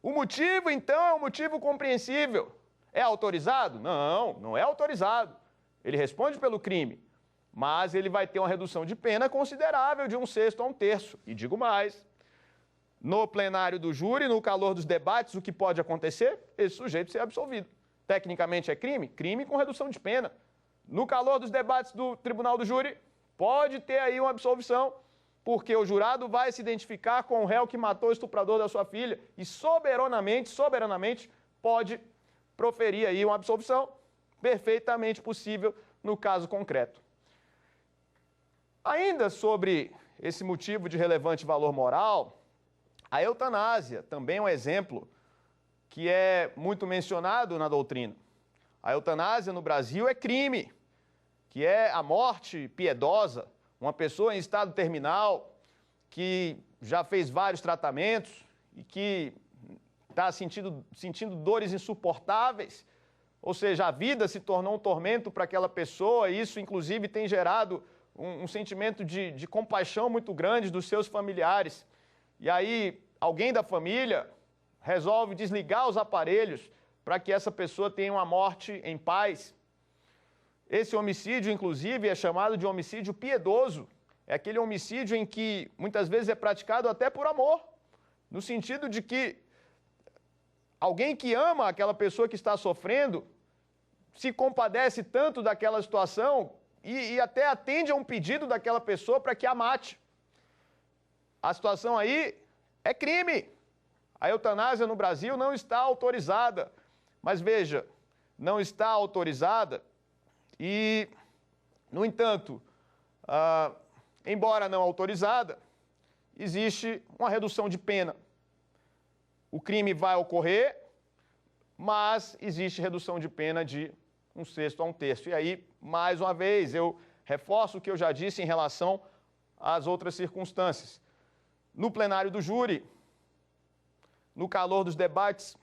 O motivo, então, é um motivo compreensível. É autorizado? Não, não é autorizado. Ele responde pelo crime, mas ele vai ter uma redução de pena considerável de 1/6 a 1/3. E digo mais, no plenário do júri, no calor dos debates, o que pode acontecer? Esse sujeito ser absolvido. Tecnicamente é crime? Crime com redução de pena. No calor dos debates do tribunal do júri, pode ter aí uma absolvição, porque o jurado vai se identificar com o réu que matou o estuprador da sua filha e soberanamente pode proferir aí uma absolvição, perfeitamente possível no caso concreto. Ainda sobre esse motivo de relevante valor moral, a eutanásia também é um exemplo que é muito mencionado na doutrina. A eutanásia no Brasil é crime, que é a morte piedosa, uma pessoa em estado terminal, que já fez vários tratamentos e que está sentindo dores insuportáveis, ou seja, a vida se tornou um tormento para aquela pessoa e isso, inclusive, tem gerado um sentimento de compaixão muito grande dos seus familiares. E aí, alguém da família resolve desligar os aparelhos para que essa pessoa tenha uma morte em paz. Esse homicídio, inclusive, é chamado de homicídio piedoso. É aquele homicídio em que muitas vezes é praticado até por amor, no sentido de que alguém que ama aquela pessoa que está sofrendo se compadece tanto daquela situação e até atende a um pedido daquela pessoa para que a mate. A situação aí é crime. A eutanásia no Brasil não está autorizada. Mas veja, não está autorizada e, no entanto, embora não autorizada, existe uma redução de pena. O crime vai ocorrer, mas existe redução de pena de 1/6 a 1/3. E aí, mais uma vez, eu reforço o que eu já disse em relação às outras circunstâncias. No plenário do júri, no calor dos debates,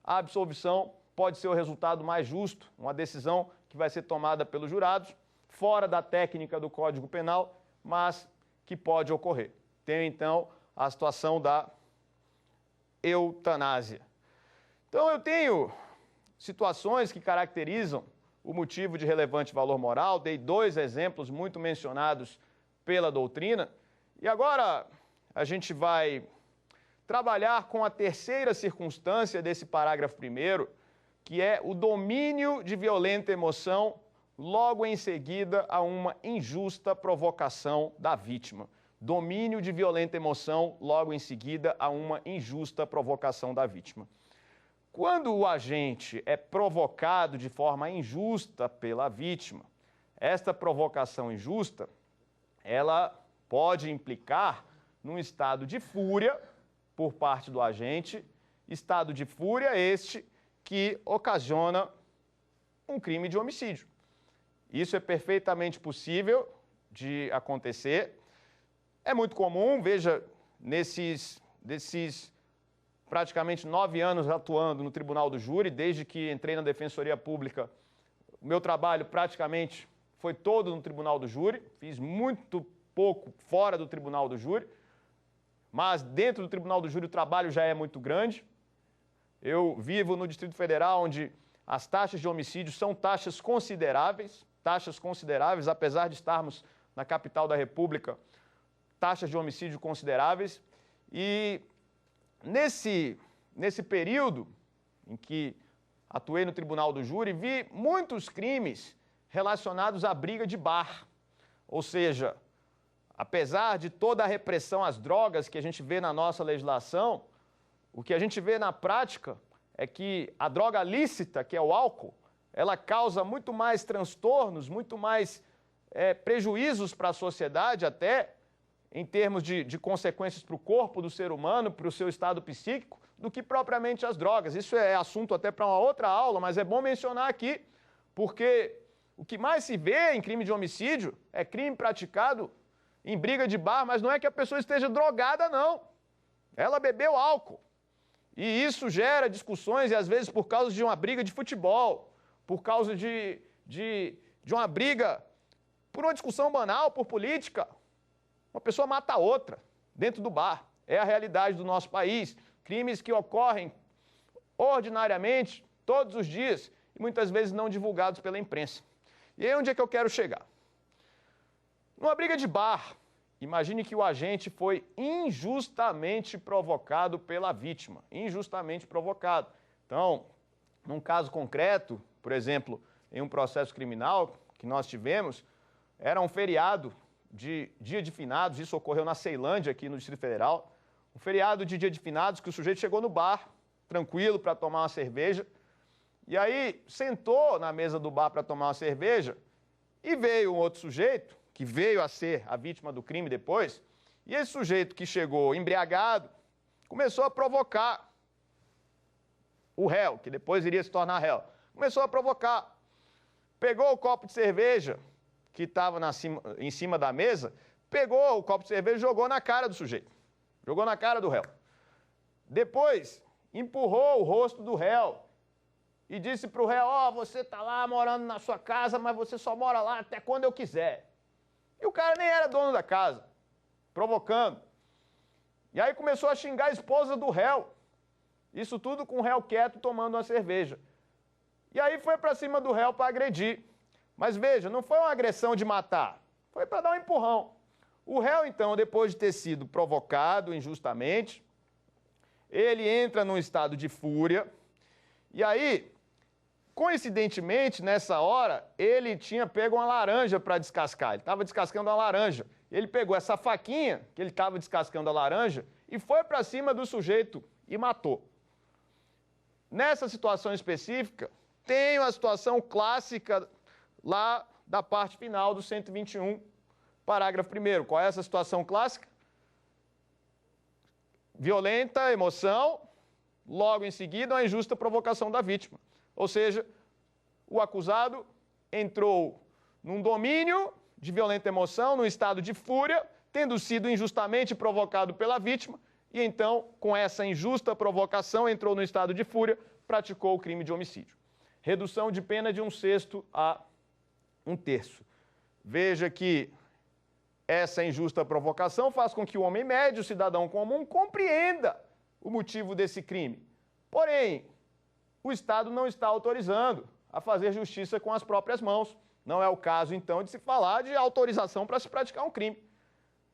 a absolvição pode ser o resultado mais justo, uma decisão que vai ser tomada pelos jurados, fora da técnica do Código Penal, mas que pode ocorrer. Tem, então, a situação da eutanásia. Então, eu tenho situações que caracterizam o motivo de relevante valor moral, dei 2 exemplos muito mencionados pela doutrina, e agora a gente vai trabalhar com a terceira circunstância desse parágrafo 1º, que é o domínio de violenta emoção logo em seguida a uma injusta provocação da vítima. Domínio de violenta emoção logo em seguida a uma injusta provocação da vítima. Quando o agente é provocado de forma injusta pela vítima, esta provocação injusta, ela pode implicar num estado de fúria por parte do agente, estado de fúria este que ocasiona um crime de homicídio. Isso é perfeitamente possível de acontecer. É muito comum, veja, desses praticamente 9 anos atuando no Tribunal do Júri, desde que entrei na Defensoria Pública, o meu trabalho praticamente foi todo no Tribunal do Júri, fiz muito pouco fora do Tribunal do Júri, mas dentro do Tribunal do Júri o trabalho já é muito grande. Eu vivo no Distrito Federal, onde as taxas de homicídio são taxas consideráveis, apesar de estarmos na capital da República, taxas de homicídio consideráveis. E nesse período em que atuei no Tribunal do Júri, vi muitos crimes relacionados à briga de bar. Ou seja, apesar de toda a repressão às drogas que a gente vê na nossa legislação, o que a gente vê na prática é que a droga lícita, que é o álcool, ela causa muito mais transtornos, muito mais prejuízos para a sociedade até, em termos de consequências para o corpo do ser humano, para o seu estado psíquico, do que propriamente as drogas. Isso é assunto até para uma outra aula, mas é bom mencionar aqui, porque o que mais se vê em crime de homicídio é crime praticado em briga de bar, mas não é que a pessoa esteja drogada, não. Ela bebeu álcool. E isso gera discussões, e às vezes por causa de uma briga de futebol, por causa de uma briga, por uma discussão banal, por política. Uma pessoa mata a outra dentro do bar. É a realidade do nosso país. Crimes que ocorrem ordinariamente, todos os dias, e muitas vezes não divulgados pela imprensa. E aí onde é que eu quero chegar? Numa briga de bar, imagine que o agente foi injustamente provocado pela vítima. Injustamente provocado. Então, num caso concreto, por exemplo, em um processo criminal que nós tivemos, era um feriado de Dia de Finados, isso ocorreu na Ceilândia, aqui no Distrito Federal, um feriado de Dia de Finados que o sujeito chegou no bar, tranquilo, para tomar uma cerveja, e aí sentou na mesa do bar para tomar uma cerveja, e veio um outro sujeito, que veio a ser a vítima do crime depois, e esse sujeito que chegou embriagado, começou a provocar o réu, que depois iria se tornar réu, começou a provocar, pegou o copo de cerveja que estava em cima da mesa, pegou o copo de cerveja e jogou na cara do sujeito. Jogou na cara do réu. Depois, empurrou o rosto do réu e disse para o réu, você está lá morando na sua casa, mas você só mora lá até quando eu quiser. E o cara nem era dono da casa, provocando. E aí começou a xingar a esposa do réu. Isso tudo com o réu quieto tomando uma cerveja. E aí foi para cima do réu para agredir. Mas veja, não foi uma agressão de matar, foi para dar um empurrão. O réu, então, depois de ter sido provocado injustamente, ele entra num estado de fúria, e aí, coincidentemente, nessa hora, ele tinha pego uma laranja para descascar, ele estava descascando uma laranja. Ele pegou essa faquinha, que ele estava descascando a laranja, e foi para cima do sujeito e matou. Nessa situação específica, tem uma situação clássica lá da parte final do 121, parágrafo 1º. Qual é essa situação clássica? Violenta emoção, logo em seguida, uma injusta provocação da vítima. Ou seja, o acusado entrou num domínio de violenta emoção, num estado de fúria, tendo sido injustamente provocado pela vítima, e então, com essa injusta provocação, entrou no estado de fúria, praticou o crime de homicídio. Redução de pena de 1/6 a 1/3. Veja que essa injusta provocação faz com que o homem médio, o cidadão comum, compreenda o motivo desse crime. Porém, o Estado não está autorizando a fazer justiça com as próprias mãos. Não é o caso, então, de se falar de autorização para se praticar um crime.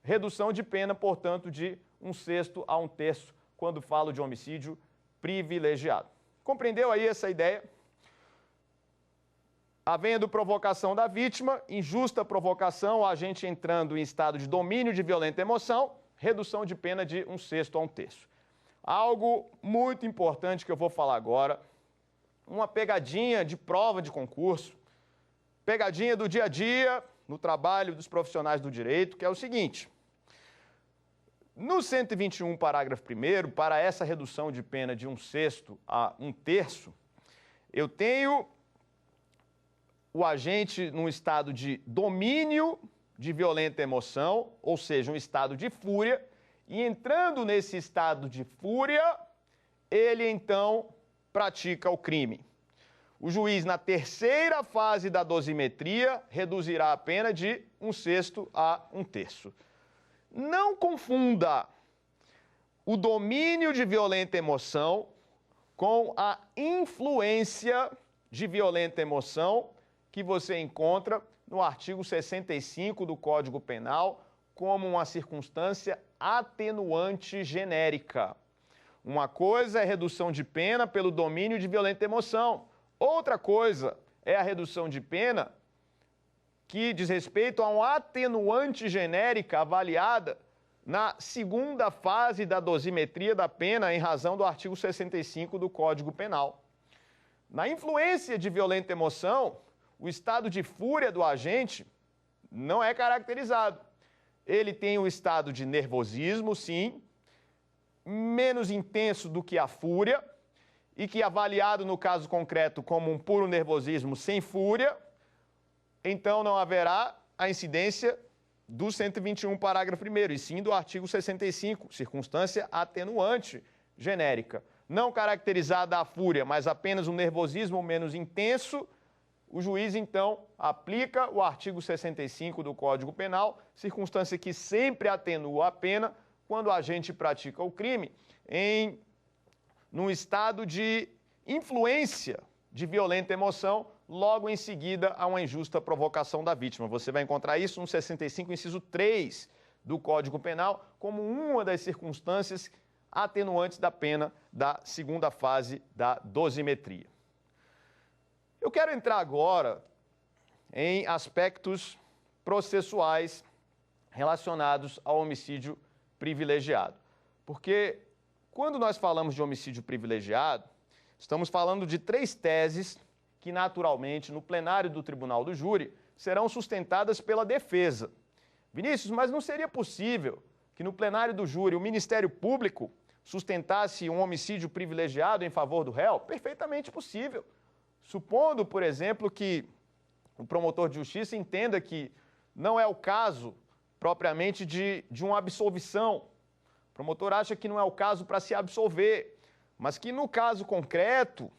Redução de pena, portanto, de 1/6 a 1/3, quando falo de homicídio privilegiado. Compreendeu aí essa ideia? Havendo provocação da vítima, injusta provocação, o agente entrando em estado de domínio de violenta emoção, redução de pena de 1/6 a 1/3. Algo muito importante que eu vou falar agora, uma pegadinha de prova de concurso, pegadinha do dia a dia, no trabalho dos profissionais do direito, que é o seguinte. No 121, parágrafo 1º, para essa redução de pena de 1/6 a 1/3, eu tenho o agente num estado de domínio de violenta emoção, ou seja, um estado de fúria, e entrando nesse estado de fúria, ele então pratica o crime. O juiz, na terceira fase da dosimetria, reduzirá a pena de 1/6 a 1/3. Não confunda o domínio de violenta emoção com a influência de violenta emoção que você encontra no artigo 65 do Código Penal como uma circunstância atenuante genérica. Uma coisa é redução de pena pelo domínio de violenta emoção. Outra coisa é a redução de pena que diz respeito a uma atenuante genérica avaliada na segunda fase da dosimetria da pena em razão do artigo 65 do Código Penal. Na influência de violenta emoção, o estado de fúria do agente não é caracterizado. Ele tem o estado de nervosismo, sim, menos intenso do que a fúria, e que avaliado no caso concreto como um puro nervosismo sem fúria, então não haverá a incidência do 121, parágrafo 1º, e sim do artigo 65, circunstância atenuante genérica. Não caracterizada a fúria, mas apenas um nervosismo menos intenso, o juiz, então, aplica o artigo 65 do Código Penal, circunstância que sempre atenua a pena quando o agente pratica o crime num estado de influência de violenta emoção, logo em seguida a uma injusta provocação da vítima. Você vai encontrar isso no 65, inciso 3 do Código Penal, como uma das circunstâncias atenuantes da pena da segunda fase da dosimetria. Eu quero entrar agora em aspectos processuais relacionados ao homicídio privilegiado. Porque quando nós falamos de homicídio privilegiado, estamos falando de 3 teses que, naturalmente, no plenário do Tribunal do Júri, serão sustentadas pela defesa. Vinícius, mas não seria possível que no plenário do júri o Ministério Público sustentasse um homicídio privilegiado em favor do réu? Perfeitamente possível. Supondo, por exemplo, que o promotor de justiça entenda que não é o caso propriamente de uma absolvição. O promotor acha que não é o caso para se absolver, mas que no caso concreto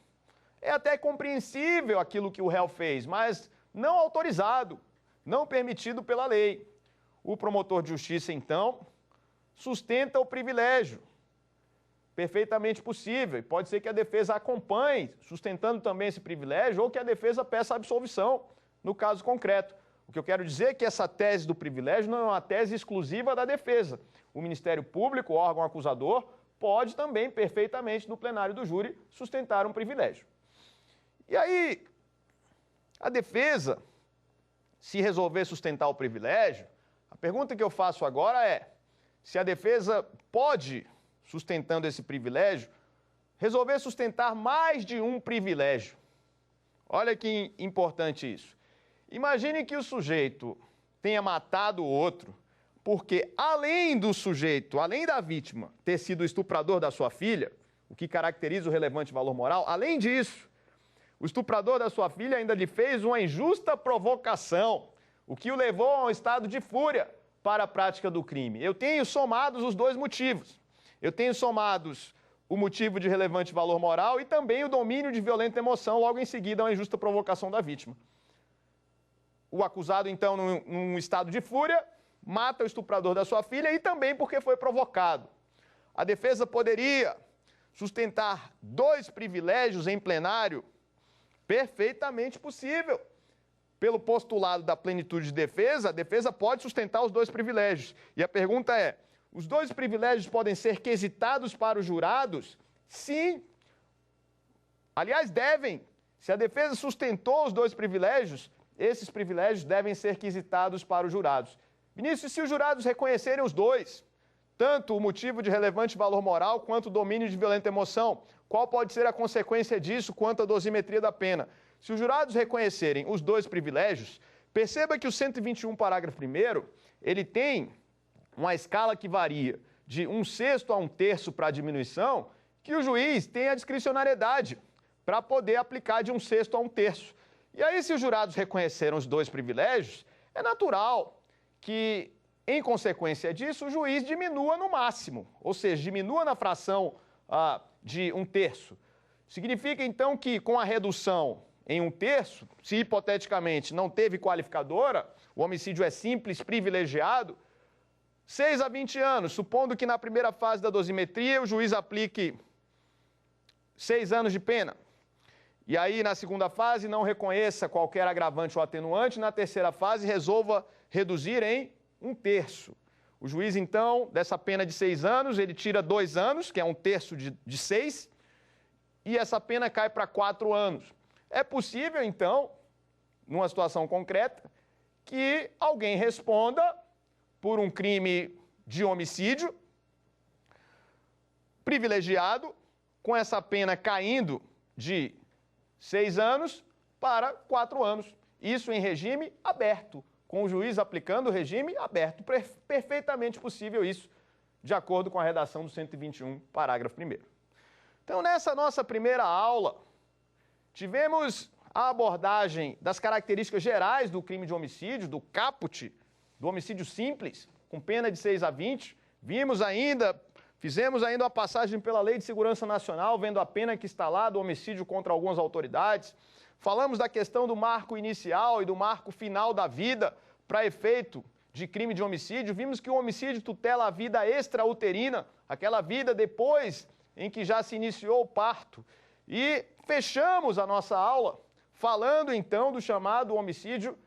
é até compreensível aquilo que o réu fez, mas não autorizado, não permitido pela lei. O promotor de justiça, então, sustenta o privilégio. Perfeitamente possível. E pode ser que a defesa acompanhe, sustentando também esse privilégio, ou que a defesa peça absolvição, no caso concreto. O que eu quero dizer é que essa tese do privilégio não é uma tese exclusiva da defesa. O Ministério Público, o órgão acusador, pode também, perfeitamente, no plenário do júri, sustentar um privilégio. E aí, a defesa, se resolver sustentar o privilégio, a pergunta que eu faço agora é se a defesa pode, sustentando esse privilégio, resolver sustentar mais de um privilégio. Olha que importante isso. Imagine que o sujeito tenha matado o outro porque, além do sujeito, além da vítima ter sido o estuprador da sua filha, o que caracteriza o relevante valor moral, além disso, o estuprador da sua filha ainda lhe fez uma injusta provocação, o que o levou a um estado de fúria para a prática do crime. Eu tenho somados os 2 motivos. Eu tenho somados o motivo de relevante valor moral e também o domínio de violenta emoção, logo em seguida a uma injusta provocação da vítima. O acusado, então, num estado de fúria, mata o estuprador da sua filha e também porque foi provocado. A defesa poderia sustentar 2 privilégios em plenário? Perfeitamente possível. Pelo postulado da plenitude de defesa, a defesa pode sustentar os 2 privilégios. E a pergunta é, os 2 privilégios podem ser quesitados para os jurados? Sim. Aliás, devem. Se a defesa sustentou os 2 privilégios, esses privilégios devem ser quesitados para os jurados. Vinícius, se os jurados reconhecerem os 2, tanto o motivo de relevante valor moral quanto o domínio de violenta emoção, qual pode ser a consequência disso quanto à dosimetria da pena? Se os jurados reconhecerem os 2 privilégios, perceba que o 121, parágrafo 1º, ele tem uma escala que varia de 1/6 a 1/3 para a diminuição, que o juiz tem a discricionariedade para poder aplicar de 1/6 a 1/3. E aí, se os jurados reconheceram os 2 privilégios, é natural que, em consequência disso, o juiz diminua no máximo, ou seja, diminua na fração de 1/3. Significa, então, que com a redução em 1/3, se hipoteticamente não teve qualificadora, o homicídio é simples, privilegiado, 6 a 20 anos, supondo que na primeira fase da dosimetria o juiz aplique 6 anos de pena. E aí, na segunda fase, não reconheça qualquer agravante ou atenuante, na terceira fase, resolva reduzir em 1/3. O juiz, então, dessa pena de 6 anos, ele tira 2 anos, que é 1/3 de 6, e essa pena cai para 4 anos. É possível, então, numa situação concreta, que alguém responda por um crime de homicídio privilegiado, com essa pena caindo de 6 anos para 4 anos. Isso em regime aberto, com o juiz aplicando o regime aberto. Perfeitamente possível isso, de acordo com a redação do 121, parágrafo 1º. Então, nessa nossa primeira aula, tivemos a abordagem das características gerais do crime de homicídio, do caput, do homicídio simples, com pena de 6 a 20. Fizemos ainda uma passagem pela Lei de Segurança Nacional, vendo a pena que está lá do homicídio contra algumas autoridades. Falamos da questão do marco inicial e do marco final da vida para efeito de crime de homicídio. Vimos que o homicídio tutela a vida extrauterina, aquela vida depois em que já se iniciou o parto. E fechamos a nossa aula falando então do chamado homicídio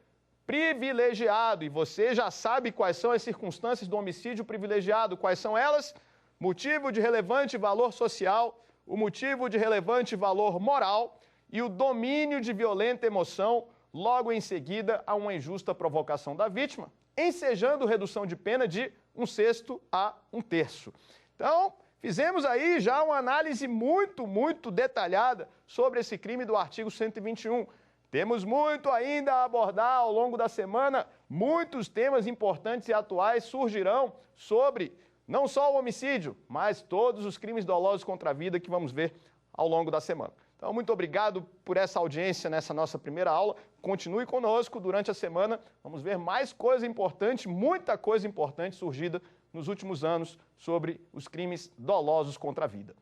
privilegiado. E você já sabe quais são as circunstâncias do homicídio privilegiado. Quais são elas? Motivo de relevante valor social, o motivo de relevante valor moral e o domínio de violenta emoção, logo em seguida a uma injusta provocação da vítima, ensejando redução de pena de 1/6 a 1/3. Então, fizemos aí já uma análise muito detalhada sobre esse crime do artigo 121. Temos muito ainda a abordar ao longo da semana, muitos temas importantes e atuais surgirão sobre não só o homicídio, mas todos os crimes dolosos contra a vida que vamos ver ao longo da semana. Então, muito obrigado por essa audiência nessa nossa primeira aula. Continue conosco durante a semana. Vamos ver mais coisa importante, muita coisa importante surgida nos últimos anos sobre os crimes dolosos contra a vida.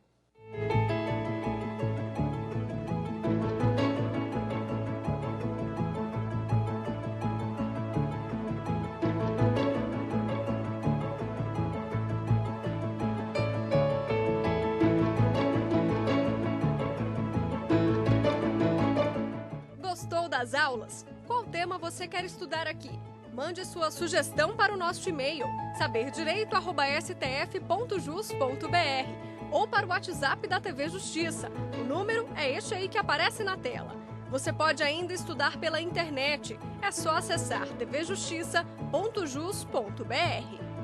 Gostou das aulas? Qual tema você quer estudar aqui? Mande sua sugestão para o nosso e-mail saberdireito@stf.jus.br ou para o WhatsApp da TV Justiça. O número é este aí que aparece na tela. Você pode ainda estudar pela internet. É só acessar tvjustiça.jus.br.